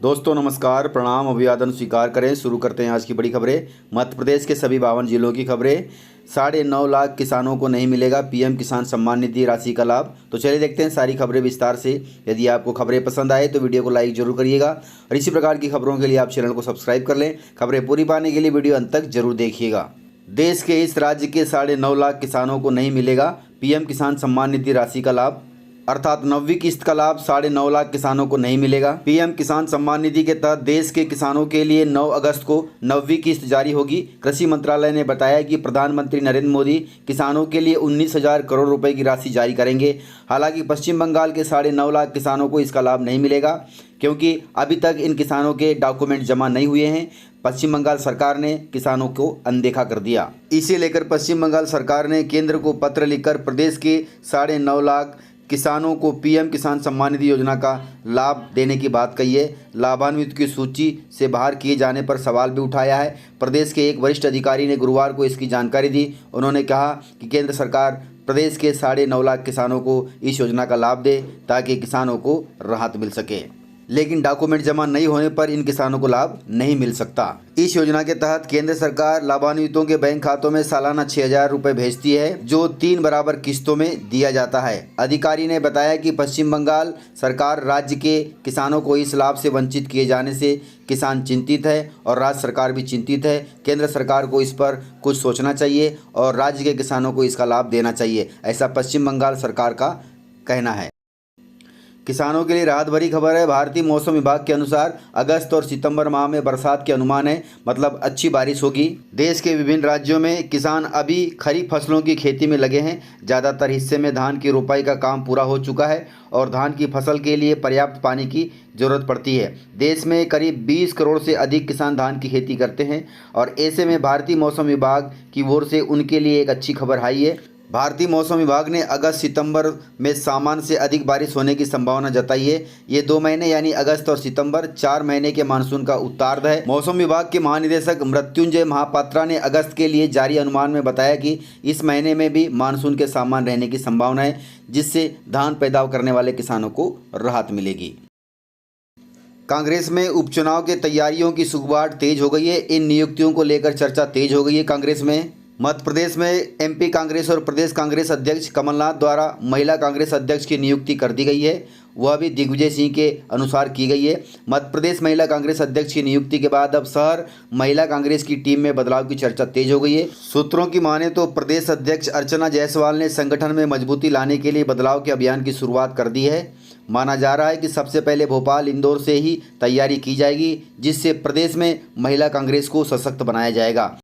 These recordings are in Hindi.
दोस्तों नमस्कार, प्रणाम, अभिवादन स्वीकार करें। शुरू करते हैं आज की बड़ी खबरें। मध्य प्रदेश के सभी 52 जिलों की खबरें। 9.5 लाख किसानों को नहीं मिलेगा पीएम किसान सम्मान निधि राशि का लाभ। तो चलिए देखते हैं सारी खबरें विस्तार से। यदि आपको खबरें पसंद आए तो वीडियो को लाइक जरूर करिएगा और इसी प्रकार की खबरों के लिए आप चैनल को सब्सक्राइब कर लें। खबरें पूरी पाने के लिए वीडियो अंत तक जरूर देखिएगा। देश के इस राज्य के 9.5 लाख किसानों को नहीं मिलेगा पीएम किसान सम्मान निधि राशि का लाभ, अर्थात 9वीं किस्त का लाभ 9.5 लाख किसानों को नहीं मिलेगा। पीएम किसान सम्मान निधि के तहत देश के किसानों के लिए 9 अगस्त को 9वीं किस्त जारी होगी। कृषि मंत्रालय ने बताया कि प्रधानमंत्री नरेंद्र मोदी किसानों के लिए 19,000 करोड़ रुपए की राशि जारी करेंगे। हालांकि पश्चिम बंगाल के 9.5 लाख किसानों को इसका लाभ नहीं मिलेगा क्योंकि अभी तक इन किसानों के डॉक्यूमेंट जमा नहीं हुए हैं। पश्चिम बंगाल सरकार ने किसानों को अनदेखा कर दिया। इसे लेकर पश्चिम बंगाल सरकार ने केंद्र को पत्र लिखकर प्रदेश के 9.5 लाख किसानों को पीएम किसान सम्मान निधि योजना का लाभ देने की बात कही है। लाभान्वित की सूची से बाहर किए जाने पर सवाल भी उठाया है। प्रदेश के एक वरिष्ठ अधिकारी ने गुरुवार को इसकी जानकारी दी। उन्होंने कहा कि केंद्र सरकार प्रदेश के 9.5 लाख किसानों को इस योजना का लाभ दे ताकि किसानों को राहत मिल सके, लेकिन डॉक्यूमेंट जमा नहीं होने पर इन किसानों को लाभ नहीं मिल सकता। इस योजना के तहत केंद्र सरकार लाभान्वितों के बैंक खातों में सालाना 6,000 रुपये भेजती है, जो 3 बराबर किस्तों में दिया जाता है। अधिकारी ने बताया कि पश्चिम बंगाल सरकार राज्य के किसानों को इस लाभ से वंचित किए जाने से किसान चिंतित है और राज्य सरकार भी चिंतित है। केंद्र सरकार को इस पर कुछ सोचना चाहिए और राज्य के किसानों को इसका लाभ देना चाहिए, ऐसा पश्चिम बंगाल सरकार का कहना है। किसानों के लिए राहत भरी खबर है। भारतीय मौसम विभाग के अनुसार अगस्त और सितंबर माह में बरसात के अनुमान है, मतलब अच्छी बारिश होगी। देश के विभिन्न राज्यों में किसान अभी खरीफ फसलों की खेती में लगे हैं। ज़्यादातर हिस्से में धान की रोपाई का काम पूरा हो चुका है और धान की फसल के लिए पर्याप्त पानी की ज़रूरत पड़ती है। देश में करीब 20 करोड़ से अधिक किसान धान की खेती करते हैं और ऐसे में भारतीय मौसम विभाग की ओर से उनके लिए एक अच्छी खबर आई है। भारतीय मौसम विभाग ने अगस्त सितंबर में सामान्य से अधिक बारिश होने की संभावना जताई है। ये 2 महीने यानी अगस्त और सितंबर 4 महीने के मानसून का उत्तरार्ध है। मौसम विभाग के महानिदेशक मृत्युंजय महापात्रा ने अगस्त के लिए जारी अनुमान में बताया कि इस महीने में भी मानसून के सामान्य रहने की संभावना है, जिससे धान पैदा करने वाले किसानों को राहत मिलेगी। कांग्रेस में उपचुनाव के तैयारियों की सुगबुगाहट तेज हो गई है। इन नियुक्तियों को लेकर चर्चा तेज हो गई है कांग्रेस में। मध्य प्रदेश में एमपी कांग्रेस और प्रदेश कांग्रेस अध्यक्ष कमलनाथ द्वारा महिला कांग्रेस अध्यक्ष की नियुक्ति कर दी गई है। वह भी दिग्विजय सिंह के अनुसार की गई है। मध्य प्रदेश महिला कांग्रेस अध्यक्ष की नियुक्ति के बाद अब शहर महिला कांग्रेस की टीम में बदलाव की चर्चा तेज हो गई है। सूत्रों की माने तो प्रदेश अध्यक्ष अर्चना जायसवाल ने संगठन में मजबूती लाने के लिए बदलाव के अभियान की शुरुआत कर दी है। माना जा रहा है कि सबसे पहले भोपाल, इंदौर से ही तैयारी की जाएगी, जिससे प्रदेश में महिला कांग्रेस को सशक्त बनाया जाएगा।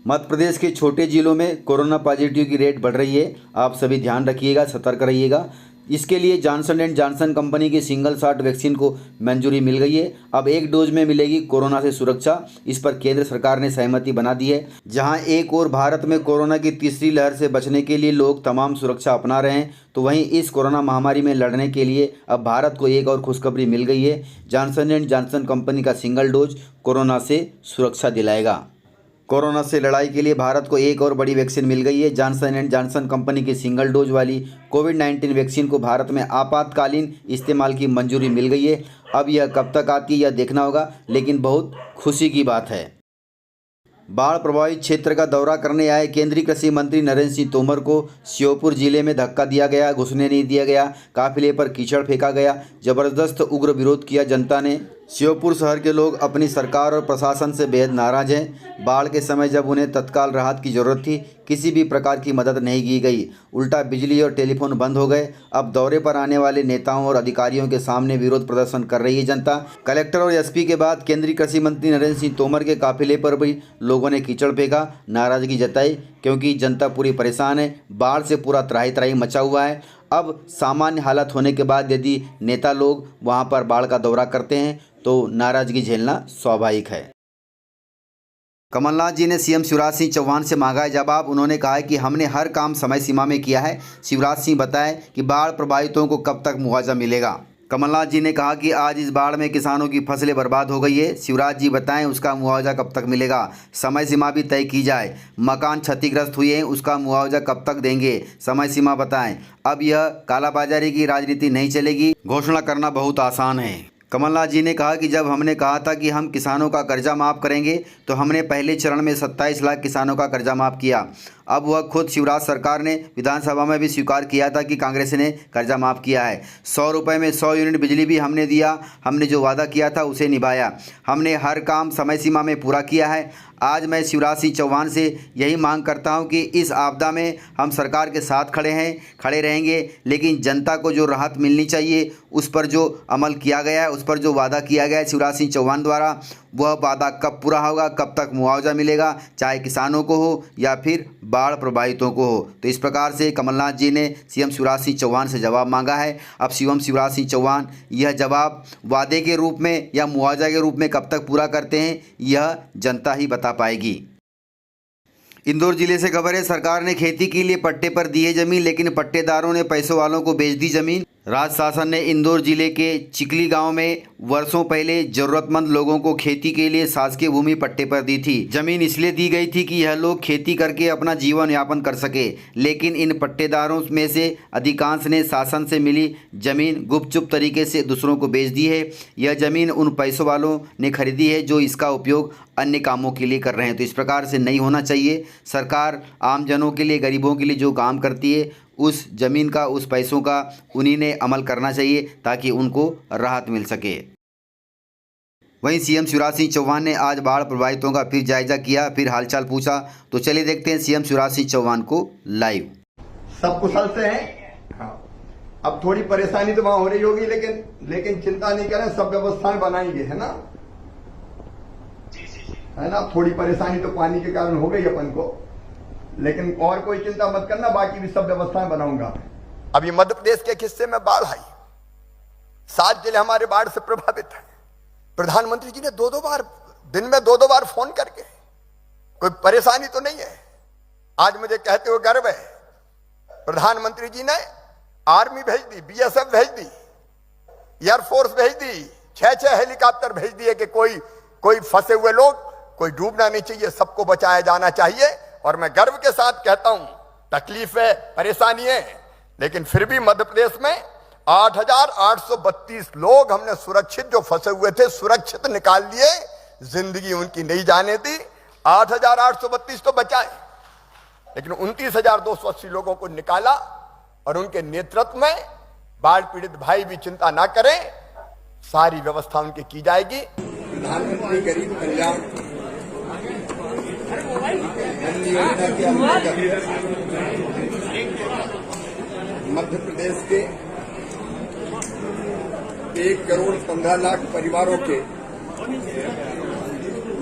मध्य प्रदेश के छोटे जिलों में कोरोना पॉजिटिव की रेट बढ़ रही है। आप सभी ध्यान रखिएगा, सतर्क रहिएगा। इसके लिए जॉनसन एंड जॉनसन कंपनी की सिंगल शॉट वैक्सीन को मंजूरी मिल गई है। अब 1 डोज में मिलेगी कोरोना से सुरक्षा। इस पर केंद्र सरकार ने सहमति बना दी है। जहां एक और भारत में कोरोना की तीसरी लहर से बचने के लिए लोग तमाम सुरक्षा अपना रहे हैं, तो वहीं इस कोरोना महामारी में लड़ने के लिए अब भारत को एक और खुशखबरी मिल गई है। जॉनसन एंड जॉनसन कंपनी का सिंगल डोज कोरोना से सुरक्षा दिलाएगा। कोरोना से लड़ाई के लिए भारत को एक और बड़ी वैक्सीन मिल गई है। जॉनसन एंड जॉनसन कंपनी की सिंगल डोज वाली कोविड-19 वैक्सीन को भारत में आपातकालीन इस्तेमाल की मंजूरी मिल गई है। अब यह कब तक आती है यह देखना होगा, लेकिन बहुत खुशी की बात है। बाढ़ प्रभावित क्षेत्र का दौरा करने आए केंद्रीय कृषि मंत्री नरेंद्र सिंह तोमर को श्योपुर जिले में धक्का दिया गया, घुसने नहीं दिया गया। काफिले पर कीचड़ फेंका गया। जबरदस्त उग्र विरोध किया जनता ने। श्योपुर शहर के लोग अपनी सरकार और प्रशासन से बेहद नाराज हैं। बाढ़ के समय जब उन्हें तत्काल राहत की जरूरत थी, किसी भी प्रकार की मदद नहीं की गई। उल्टा बिजली और टेलीफोन बंद हो गए। अब दौरे पर आने वाले नेताओं और अधिकारियों के सामने विरोध प्रदर्शन कर रही है जनता। कलेक्टर और एसपी के बाद केंद्रीय कृषि मंत्री नरेंद्र सिंह तोमर के काफिले पर भी लोगों ने कीचड़ फेंका, नाराजगी जताई, क्योंकि जनता पूरी परेशान है। बाढ़ से पूरा त्राही त्राही मचा हुआ है। अब सामान्य हालत होने के बाद यदि नेता लोग वहां पर बाढ़ का दौरा करते हैं तो नाराजगी झेलना स्वाभाविक है। कमलनाथ जी ने सीएम शिवराज सिंह चौहान से मांगा है जवाब। उन्होंने कहा है कि हमने हर काम समय सीमा में किया है। शिवराज सिंह बताएं कि बाढ़ प्रभावितों को कब तक मुआवजा मिलेगा। कमलनाथ जी ने कहा कि आज इस बाढ़ में किसानों की फसलें बर्बाद हो गई है। शिवराज जी बताएं उसका मुआवजा कब तक मिलेगा, समय सीमा भी तय की जाए। मकान क्षतिग्रस्त हुए हैं, उसका मुआवजा कब तक देंगे, समय सीमा बताएं। अब यह कालाबाजारी की राजनीति नहीं चलेगी। घोषणा करना बहुत आसान है। कमलनाथ जी ने कहा कि जब हमने कहा था कि हम किसानों का कर्जा माफ़ करेंगे तो हमने पहले चरण में 27 लाख किसानों का कर्जा माफ़ किया। अब वह खुद शिवराज सरकार ने विधानसभा में भी स्वीकार किया था कि कांग्रेस ने कर्जा माफ़ किया है। 100 रुपये में 100 यूनिट बिजली भी हमने दिया। हमने जो वादा किया था उसे निभाया। हमने हर काम समय सीमा में पूरा किया है। आज मैं शिवराज सिंह चौहान से यही मांग करता हूं कि इस आपदा में हम सरकार के साथ खड़े रहेंगे, लेकिन जनता को जो राहत मिलनी चाहिए उस पर जो अमल किया गया है, उस पर जो वादा किया गया है शिवराज सिंह चौहान द्वारा, वह वादा कब पूरा होगा, कब तक मुआवजा मिलेगा, चाहे किसानों को हो या फिर बाढ़ प्रभावितों को हो। तो इस प्रकार से कमलनाथ जी ने सीएम शिवराज सिंह चौहान से जवाब मांगा है। अब सीएम शिवराज सिंह चौहान यह जवाब वादे के रूप में या मुआवजा के रूप में कब तक पूरा करते हैं, यह जनता ही बता पाएगी। इंदौर जिले से खबर है, सरकार ने खेती के लिए पट्टे पर दी है जमीन, लेकिन पट्टेदारों ने पैसों वालों को बेच दी जमीन। राज्य शासन ने इंदौर जिले के चिकली गांव में वर्षों पहले जरूरतमंद लोगों को खेती के लिए शासकीय भूमि पट्टे पर दी थी। जमीन इसलिए दी गई थी कि यह लोग खेती करके अपना जीवन यापन कर सके, लेकिन इन पट्टेदारों में से अधिकांश ने शासन से मिली जमीन गुपचुप तरीके से दूसरों को बेच दी है। यह जमीन उन पैसों वालों ने खरीदी है जो इसका उपयोग अन्य कामों के लिए कर रहे हैं। तो इस प्रकार से नहीं होना चाहिए। सरकार आम जनों के लिए, गरीबों के लिए जो काम करती है, उस ज़मीन का, उस पैसों का उन्हीं ने अमल करना चाहिए ताकि उनको राहत मिल सके। वहीं सीएम शिवराज सिंह चौहान ने आज बाढ़ प्रभावितों का फिर जायजा किया, फिर हालचाल पूछा। तो चलिए देखते हैं सीएम शिवराज सिंह चौहान को लाइव। सब कुशल से हैं। हाँ, अब थोड़ी परेशानी तो वहां हो रही होगी, लेकिन चिंता नहीं करें, सब व्यवस्थाएं बनाएंगे, है ना। थोड़ी परेशानी तो पानी के कारण हो गई अपन को, लेकिन और कोई चिंता मत करना, बाकी भी सब व्यवस्थाएं बनाऊंगा। अभी मध्य प्रदेश के एक हिस्से में बाढ़ आई, 7 जिले हमारे बाढ़ से प्रभावित है। प्रधानमंत्री जी ने दिन में दो बार फोन करके, कोई परेशानी तो नहीं है। आज मुझे कहते हुए गर्व है, प्रधानमंत्री जी ने आर्मी भेज दी, बीएसएफ भेज दी, एयरफोर्स भेज दी, 6 हेलीकॉप्टर भेज दिए कि कोई फंसे हुए लोग, कोई डूबना नहीं चाहिए, सबको बचाया जाना चाहिए। और मैं गर्व के साथ कहता हूं, तकलीफ है, परेशानी है, लेकिन फिर भी मध्य प्रदेश में 8,832 लोग हमने सुरक्षित, जो फंसे हुए थे, सुरक्षित निकाल लिए, जिंदगी उनकी नहीं जाने दी। 8,832 तो बचाए, लेकिन 29,280 लोगों को निकाला और उनके नेतृत्व में बाढ़ पीड़ित भाई भी चिंता ना करें, सारी व्यवस्था उनकी की जाएगी। प्रधानमंत्री गरीब कल्याण योजना के अंतर्गत मध्य प्रदेश के 1,15,00,000 परिवारों के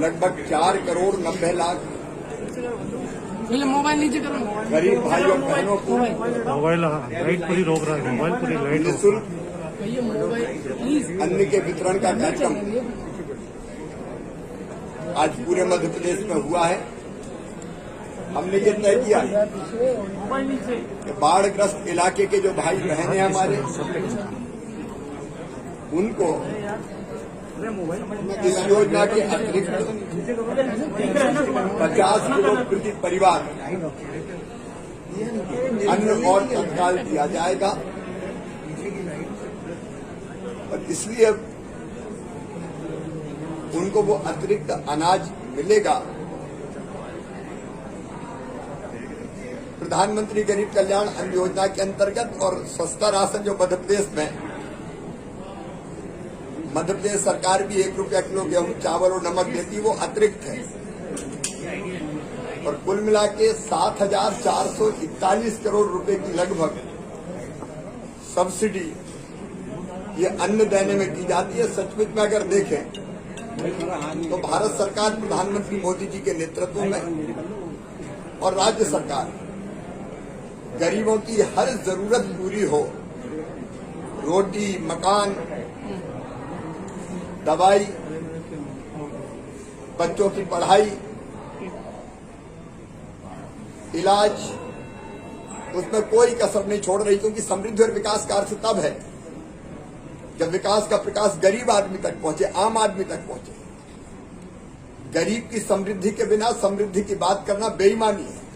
लगभग 4,90,00,000 गरीब भाइयों बहनों को मोबाइल लाइट पूरी रोक रहा है, मोबाइल पूरी लाइट निःशुल्क अन्न के वितरण का कार्यक्रम आज पूरे मध्य प्रदेश में हुआ है। हमने ये तय किया कि बाढ़ग्रस्त इलाके के जो भाई बहन हैं हमारे, उनको इस योजना के अतिरिक्त 50 किलो प्रति परिवार अन्न और तत्काल दिया जाएगा। और इसलिए उनको वो अतिरिक्त अनाज मिलेगा। प्रधानमंत्री गरीब कल्याण अन्न योजना के अंतर्गत और सस्ता राशन जो मध्य प्रदेश सरकार भी 1 रुपया किलो गेहूं, चावल और नमक देती, वो अतिरिक्त है। और कुल मिला के 7,441 करोड़ रुपए की लगभग सब्सिडी ये अन्न देने में की जाती है। सचमुच में अगर देखें तो भारत सरकार प्रधानमंत्री मोदी जी के नेतृत्व में और राज्य सरकार गरीबों की हर जरूरत पूरी हो, रोटी, मकान, दवाई, बच्चों की पढ़ाई, इलाज, उसमें कोई कसर नहीं छोड़ रही। क्योंकि समृद्धि और विकास का अर्थ तब है जब विकास का प्रकाश गरीब आदमी तक पहुंचे, आम आदमी तक पहुंचे। गरीब की समृद्धि के बिना समृद्धि की बात करना बेईमानी है।